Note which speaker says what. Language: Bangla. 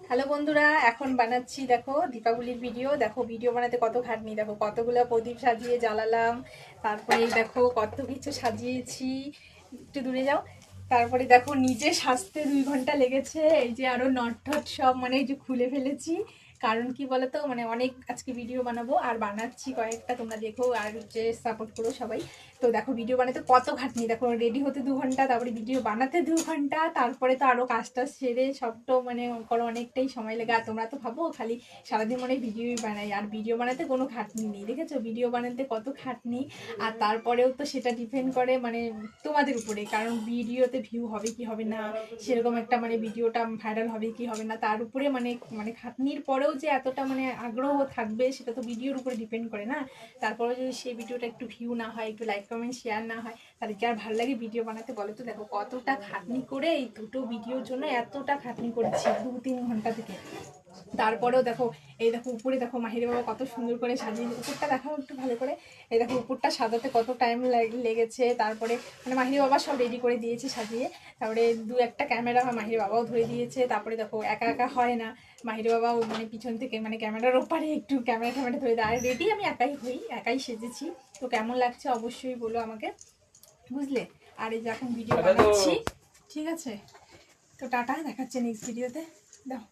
Speaker 1: হ্যালো বন্ধুরা, এখন বানাচ্ছি দেখো দীপাবলির ভিডিও। দেখো ভিডিও বানাতে কত খাটনি, দেখো কতগুলো প্রদীপ সাজিয়ে জ্বালালাম। তারপরে এই দেখো কত কিছু সাজিয়েছি। একটু দূরে যাও। তারপরে দেখো নিজে সাজতে 2 ঘন্টা লেগেছে। এই যে আরো নট টট সব মানে এই যে খুলে ফেলেছি। কারণ কি বলতো, মানে অনেক আজকে ভিডিও বানাবো আর বানাচ্ছি কয়েকটা, তোমরা দেখো আর যে সাপোর্ট করো সবাই। তো দেখো ভিডিও বানাতে কত খাটনি, দেখো রেডি হতে 2 ঘন্টা, তারপরে ভিডিও বানাতে 2 ঘন্টা, তারপরে তো আরো কাজটা সেরে সব তো মানে করো অনেকটাই সময় লেগে। আর তোমরা তো ভাবো খালি সারাদিন মনে ভিডিওই বানাই, আর ভিডিও বানাতে কোনো খাটনি নেই। দেখেছো ভিডিও বানাতে কত খাটনি। আর তারপরেও তো সেটা ডিপেন্ড করে মানে তোমাদের উপরে, কারণ ভিডিওতে ভিউ হবে কি হবে না, সেরকম একটা মানে ভিডিওটা ভাইরাল হবে কি হবে না তার উপরে মানে মানে খাটনির পরেও যে এতটা মানে আগ্রহ থাকবে সেটা তো ভিডিওর উপরে ডিপেন্ড করে না। তারপরেও যদি সেই ভিডিওটা একটু ভিউ না হয়, একটু লাইক কমেন্ট শেয়ার না হয়, তাহলে কি আর ভালো লাগে ভিডিও বানাতে বলো? তো দেখো কতটা খাটনি করে এই দুটো ভিডিওর জন্য এতটা খাটনি করেছি 2-3 ঘন্টা থেকে। তারপরেও দেখো, এই দেখো উপরে দেখো মাহির বাবা কত সুন্দর করে সাজিয়ে, উপরটা দেখাও একটু ভালো করে। এই দেখো উপরটা সাজাতে কত টাইম লেগেছে। তারপরে মানে মাহির বাবা সব রেডি করে দিয়েছে সাজিয়ে। তারপরে 2-1টা ক্যামেরা মাহির বাবাও ধরে দিয়েছে। তারপরে দেখো একা একা হয় না, মাহির বাবাও মানে পিছন থেকে মানে ক্যামেরার ওপারে একটু ক্যামেরা ট্যামেরা ধরে দেয়। আর রেডি আমি একাই হই, একাই সেজেছি। তো কেমন লাগছে অবশ্যই বলো আমাকে, বুঝলে? আর এই যে এখন ভিডিও বানাচ্ছি, ঠিক আছে? তো টাটা, দেখাচ্ছে নেক্সট ভিডিওতে। দাও।